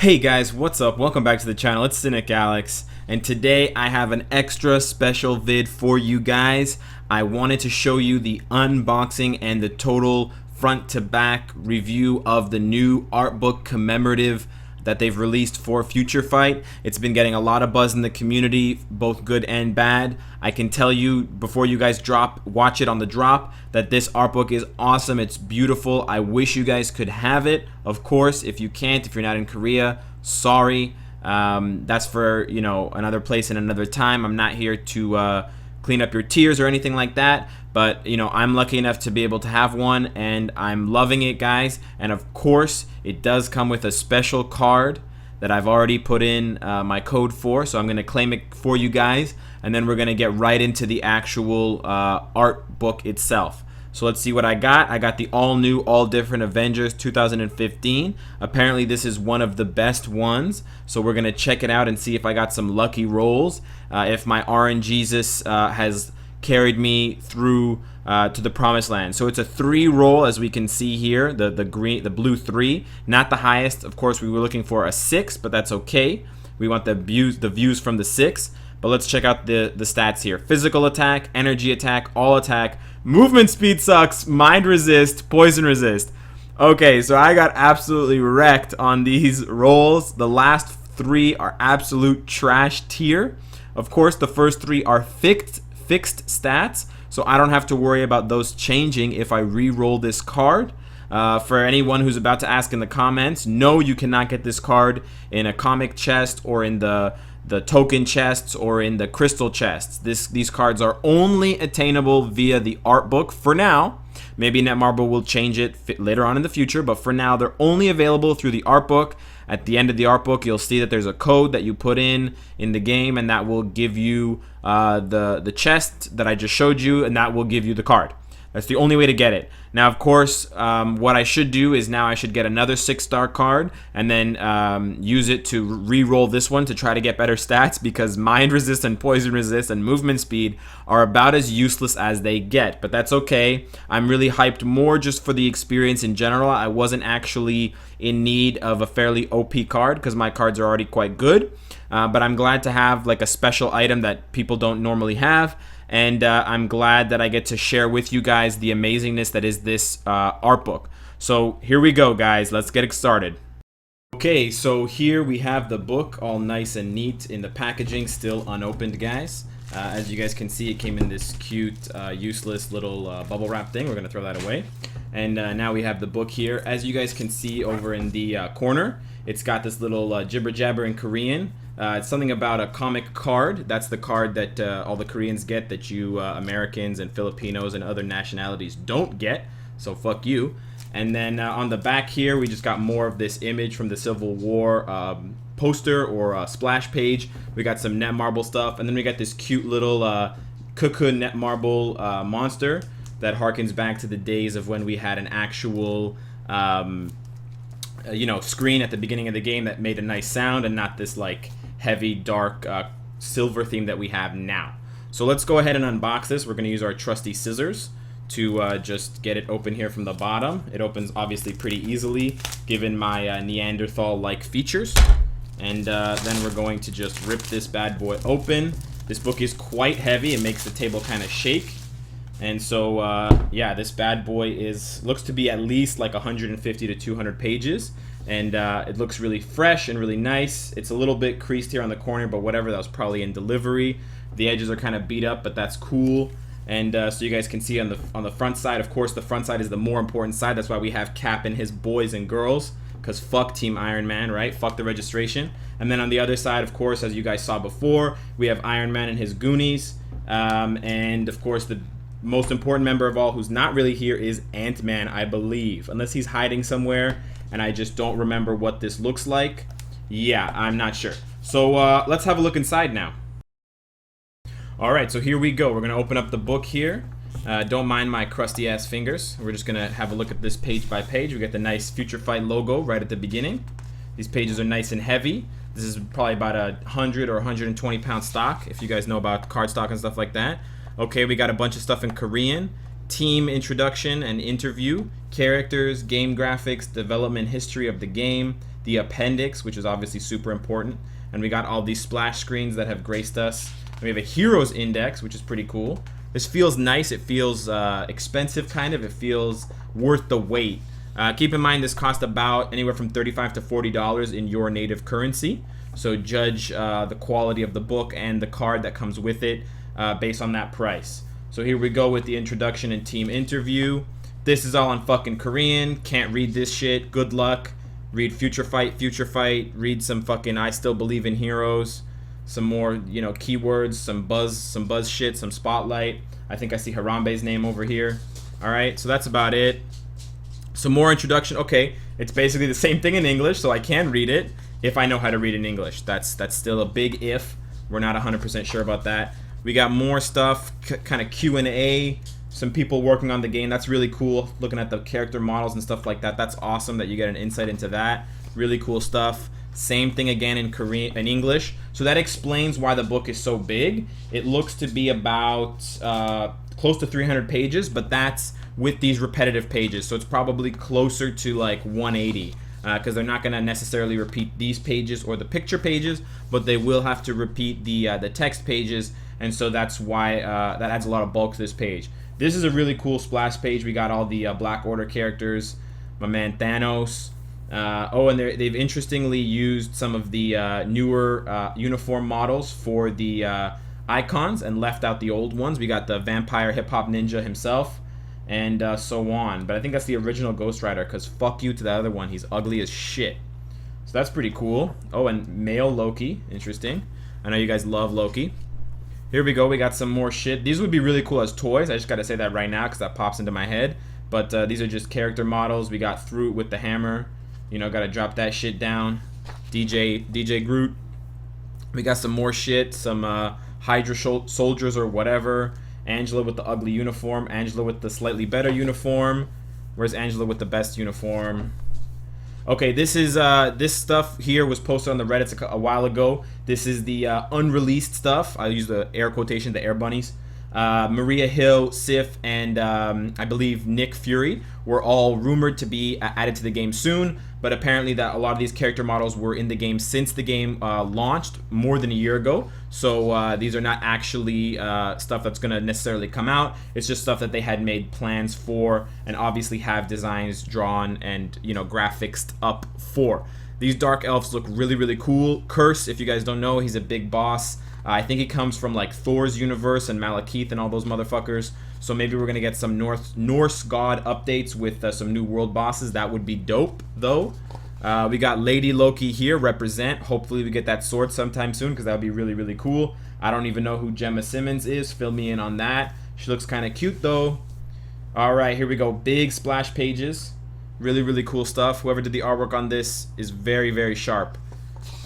Hey guys, what's up? Welcome back to the channel. It's Cynicalex, and today I have an extra special vid for you guys. I wanted to show you the unboxing and the total front to back review of the new art book Commemorative that they've released for Future Fight. It's been getting a lot of buzz in the community, both good and bad. I can tell you before you guys watch it on the drop, that this art book is awesome. It's beautiful. I wish you guys could have it. Of course, if you can't, if you're not in Korea, sorry. That's for another place and another time. I'm not here to clean up your tears or anything like that, but I'm lucky enough to be able to have one, and I'm loving it, guys. And of course it does come with a special card that I've already put in my code for, so I'm gonna claim it for you guys, and then we're gonna get right into the actual art book itself. So let's see what I got. I got the all new, all different Avengers 2015. Apparently this is one of the best ones, so we're gonna check it out and see if I got some lucky rolls, if my RNGesus has carried me through to the promised land. So it's a 3 roll, as we can see here, the blue 3, not the highest. Of course we were looking for a 6, but that's okay. We want the views from the 6. But let's check out the stats here. Physical attack, energy attack, all attack, movement speed sucks, mind resist, poison resist. Okay, so I got absolutely wrecked on these rolls. The last 3 are absolute trash tier. Of course, the first 3 are fixed stats, so I don't have to worry about those changing if I re-roll this card. For anyone who's about to ask in the comments, no, you cannot get this card in a comic chest or in the token chests or in the crystal chests. These cards are only attainable via the art book for now. Maybe Netmarble will change it later on in the future, but for now they're only available through the art book. At the end of the art book, you'll see that there's a code that you put in the game, and that will give you the chest that I just showed you, and that will give you the card. That's the only way to get it. Now, of course, what I should do is now I should get another 6-star card and then use it to re-roll this one to try to get better stats, because mind resist and poison resist and movement speed are about as useless as they get. But that's okay. I'm really hyped more just for the experience in general. I wasn't actually in need of a fairly OP card because my cards are already quite good. But I'm glad to have like a special item that people don't normally have. And I'm glad that I get to share with you guys the amazingness that is this art book. So here we go, guys. Let's get it started. Okay, so here we have the book all nice and neat in the packaging, still unopened, guys. As you guys can see, it came in this cute, useless little bubble wrap thing. We're going to throw that away. And now we have the book here. As you guys can see over in the corner, it's got this little jibber jabber in Korean. It's something about a comic card. That's the card that all the Koreans get that you Americans and Filipinos and other nationalities don't get. So fuck you. And then on the back here, we just got more of this image from the Civil War poster or splash page. We got some Netmarble stuff, and then we got this cute little Cocoon Netmarble monster that harkens back to the days of when we had an actual screen at the beginning of the game that made a nice sound, and not this like heavy dark silver theme that we have now. So let's go ahead and unbox this. We're going to use our trusty scissors to just get it open here from the bottom. It opens obviously pretty easily given my Neanderthal-like features. And then we're going to just rip this bad boy open. This book is quite heavy. It makes the table kind of shake. And so yeah, this bad boy looks to be at least like 150 to 200 pages. And it looks really fresh and really nice. It's a little bit creased here on the corner, but whatever, that was probably in delivery. The edges are kind of beat up, but that's cool. And so you guys can see on the front side, of course, the front side is the more important side. That's why we have Cap and his boys and girls, because fuck Team Iron Man, right? Fuck the registration. And then on the other side, of course, as you guys saw before, we have Iron Man and his Goonies. And of course, the most important member of all who's not really here is Ant-Man, I believe, unless he's hiding somewhere and I just don't remember what this looks like. Yeah, I'm not sure. So let's have a look inside now. Alright, so here we go. We're going to open up the book here. Don't mind my crusty ass fingers. We're just going to have a look at this page by page. We got the nice Future Fight logo right at the beginning. These pages are nice and heavy. This is probably about 100 or 120 pound stock, if you guys know about card stock and stuff like that. Okay, we got a bunch of stuff in Korean. Team introduction and interview, characters, game graphics, development history of the game, the appendix, which is obviously super important, and we got all these splash screens that have graced us. And we have a heroes index, which is pretty cool. This feels nice. It feels expensive, kind of. It feels worth the wait. Keep in mind this cost about anywhere from $35 to $40 in your native currency. So judge the quality of the book and the card that comes with it based on that price. So here we go with the introduction and team interview. This is all in fucking Korean. Can't read this shit. Good luck. Read future fight. Read some fucking I still believe in heroes. Some more, you know, keywords, some buzz shit, some spotlight. I think I see Harambe's name over here. All right, so that's about it. Some more introduction. Okay, it's basically the same thing in English, so I can read it if I know how to read in English. That's still a big if. We're not 100% sure about that. We got more stuff, kind of Q&A. Some people working on the game. That's really cool. Looking at the character models and stuff like that. That's awesome that you get an insight into that. Really cool stuff. Same thing again in Korean and English. So that explains why the book is so big. It looks to be about close to 300 pages, but that's with these repetitive pages. So it's probably closer to like 180 because they're not going to necessarily repeat these pages or the picture pages, but they will have to repeat the text pages, and so that's why that adds a lot of bulk to this page. This is a really cool splash page. We got all the Black Order characters, my man Thanos. And they've interestingly used some of the newer uniform models for the icons and left out the old ones. We got the vampire hip-hop ninja himself and so on. But I think that's the original Ghost Rider because fuck you to the other one. He's ugly as shit. So that's pretty cool. Oh, and male Loki. Interesting. I know you guys love Loki. Here we go. We got some more shit. These would be really cool as toys. I just got to say that right now because that pops into my head. But these are just character models. We got Fruit with the hammer. You know, gotta drop that shit down. DJ Groot. We got some more shit. Some Hydra soldiers or whatever. Angela with the ugly uniform. Angela with the slightly better uniform. Where's Angela with the best uniform? Okay, this is this stuff here was posted on the Reddit a while ago. This is the unreleased stuff. I'll use the air quotation, the air bunnies. Maria Hill, Sif, and I believe Nick Fury were all rumored to be added to the game soon, but apparently that a lot of these character models were in the game since the game launched more than a year ago. So these are not actually stuff that's going to necessarily come out. It's just stuff that they had made plans for and obviously have designs drawn and, you know, graphics up for. These dark elves look really, really cool. Curse, if you guys don't know, he's a big boss. I think he comes from like Thor's universe and Malekith and all those motherfuckers. So maybe we're gonna get some Norse god updates with some new world bosses. That would be dope, though. We got Lady Loki here, represent. Hopefully we get that sword sometime soon because that would be really, really cool. I don't even know who Gemma Simmons is. Fill me in on that. She looks kind of cute though. All right, here we go. Big splash pages. Really, really cool stuff. Whoever did the artwork on this is very, very sharp.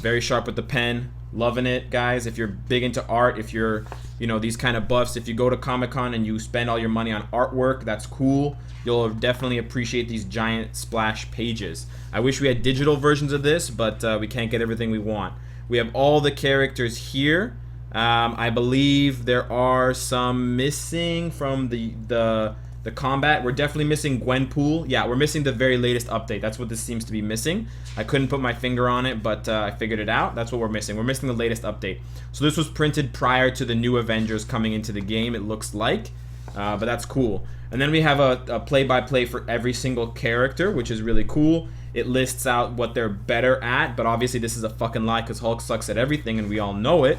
Very sharp with the pen. Loving it, guys. If you're big into art, if you're, you know, these kind of buffs, if you go to Comic-Con and you spend all your money on artwork, that's cool. You'll definitely appreciate these giant splash pages. I wish we had digital versions of this, but we can't get everything we want. We have all the characters here. I believe there are some missing from the combat. We're definitely missing Gwenpool. Yeah, we're missing the very latest update. That's what this seems to be missing. I couldn't put my finger on it, but I figured it out. That's what we're missing. We're missing the latest update. So this was printed prior to the new Avengers coming into the game, it looks like. But that's cool. And then we have a play-by-play for every single character, which is really cool. It lists out what they're better at, but obviously this is a fucking lie because Hulk sucks at everything and we all know it.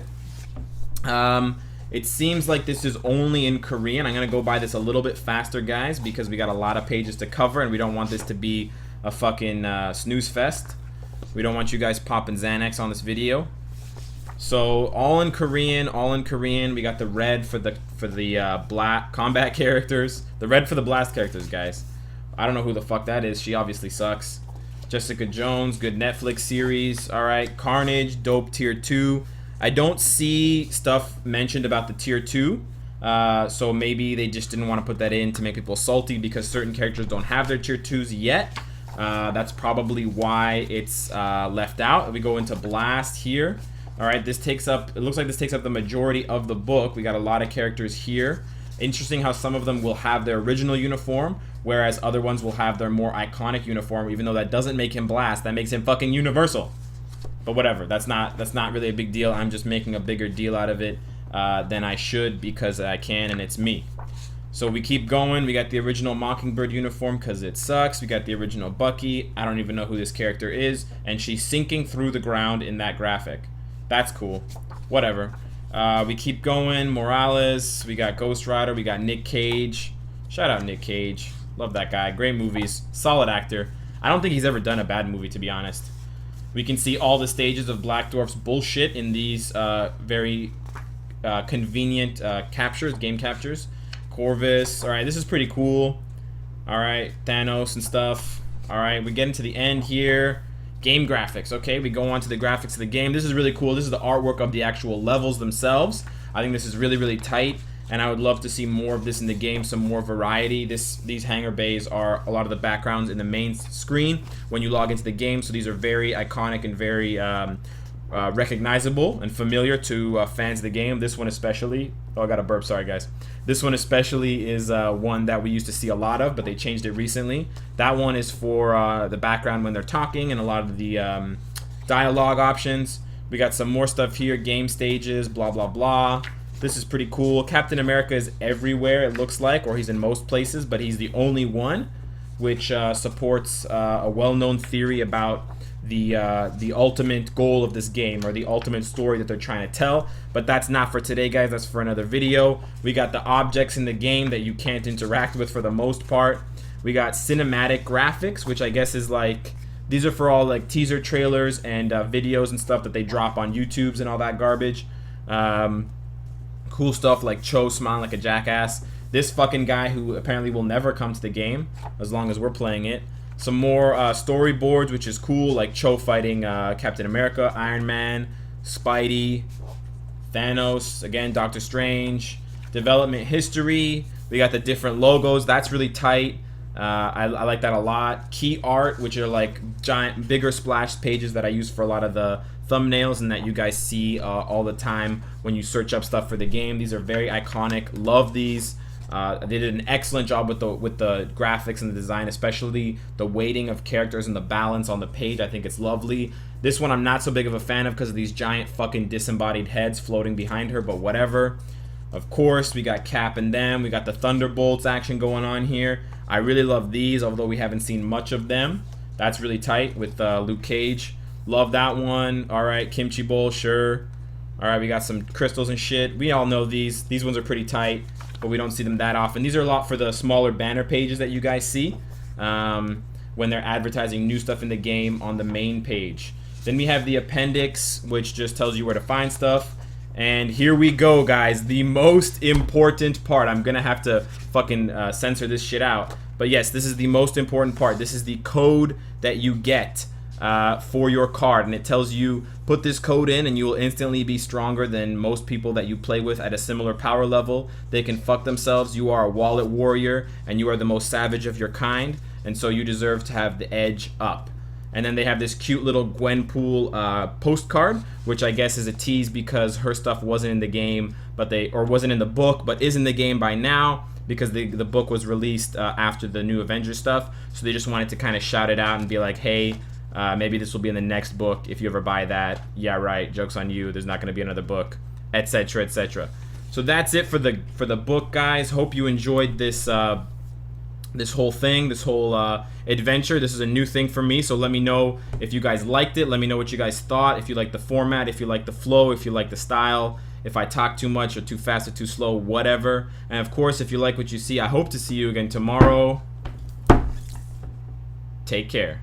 It seems like this is only in Korean. I'm going to go by this a little bit faster, guys, because we got a lot of pages to cover, and we don't want this to be a fucking snooze fest. We don't want you guys popping Xanax on this video. So all in Korean, all in Korean. We got the red for the black combat characters. The red for the blast characters, guys. I don't know who the fuck that is. She obviously sucks. Jessica Jones, good Netflix series. All right, Carnage, dope tier 2. I don't see stuff mentioned about the tier 2, so maybe they just didn't want to put that in to make people salty because certain characters don't have their tier 2s yet. That's probably why it's left out. We go into Blast here. All right, this takes up, it looks like this takes up the majority of the book. We got a lot of characters here. Interesting how some of them will have their original uniform, whereas other ones will have their more iconic uniform, even though that doesn't make him Blast, that makes him fucking Universal. But whatever, that's not really a big deal. I'm just making a bigger deal out of it than I should because I can, and it's me. So we keep going. We got the original Mockingbird uniform because it sucks. We got the original Bucky. I don't even know who this character is, and she's sinking through the ground in that graphic. That's cool. Whatever. We keep going. Morales. We got Ghost Rider. We got Nick Cage. Shout out Nick Cage. Love that guy. Great movies. Solid actor. I don't think he's ever done a bad movie, to be honest. We can see all the stages of Black Dwarf's bullshit in these very convenient captures, game captures. Corvus. Alright, this is pretty cool. Alright, Thanos and stuff. Alright, we get into the end here. Game graphics. Okay, we go on to the graphics of the game. This is really cool. This is the artwork of the actual levels themselves. I think this is really, really tight, and I would love to see more of this in the game, some more variety. These hangar bays are a lot of the backgrounds in the main screen when you log into the game, so these are very iconic and very recognizable and familiar to fans of the game. This one especially. Oh, I got a burp. Sorry, guys. This one especially is one that we used to see a lot of, but they changed it recently. That one is for the background when they're talking and a lot of the dialogue options. We got some more stuff here. Game stages, blah, blah, blah. This is pretty cool. Captain America is everywhere, it looks like, or he's in most places, but he's the only one, which supports a well-known theory about the ultimate goal of this game, or the ultimate story that they're trying to tell. But that's not for today, guys. That's for another video. We got the objects in the game that you can't interact with for the most part. We got cinematic graphics, which I guess is like, these are for all like teaser trailers and videos and stuff that they drop on YouTubes and all that garbage. Cool stuff like Cho smiling like a jackass. This fucking guy who apparently will never come to the game as long as we're playing it. Some more storyboards, which is cool, like Cho fighting Captain America, Iron Man, Spidey, Thanos, again, Doctor Strange. Development history. We got the different logos. That's really tight. I like that a lot. Key art, which are like giant, bigger splash pages that I use for a lot of the thumbnails and that you guys see all the time when you search up stuff for the game. These are very iconic. Love these. They did an excellent job with the graphics and the design, especially the weighting of characters and the balance on the page. I think it's lovely. This one I'm not so big of a fan of because of these giant fucking disembodied heads floating behind her, but whatever. Of course, we got Cap and them. We got the Thunderbolts action going on here. I really love these, although we haven't seen much of them. That's really tight with Luke Cage. Love that one. Alright, Kimchi Bowl, sure. Alright, we got some crystals and shit. We all know these. These ones are pretty tight, but we don't see them that often. These are a lot for the smaller banner pages that you guys see when they're advertising new stuff in the game on the main page. Then we have the appendix, which just tells you where to find stuff. And here we go, guys. The most important part. I'm gonna have to fucking censor this shit out. But yes, this is the most important part. This is the code that you get for your card, and it tells you put this code in and you will instantly be stronger than most people that you play with at a similar power level. They can fuck themselves. You are a wallet warrior and you are the most savage of your kind, and so you deserve to have the edge up. And then they have this cute little Gwenpool postcard, which I guess is a tease because her stuff wasn't in the game, or wasn't in the book, but is in the game by now because the book was released after the new Avengers stuff. So they just wanted to kind of shout it out and be like, hey, maybe this will be in the next book if you ever buy that. Yeah, right. Joke's on you. There's not going to be another book, etc., etc. So that's it for the book, guys. Hope you enjoyed this this whole thing, this whole adventure. This is a new thing for me, so let me know if you guys liked it. Let me know what you guys thought, if you like the format, if you like the flow, if you like the style, if I talk too much or too fast or too slow, whatever. And of course, if you like what you see, I hope to see you again tomorrow. Take care.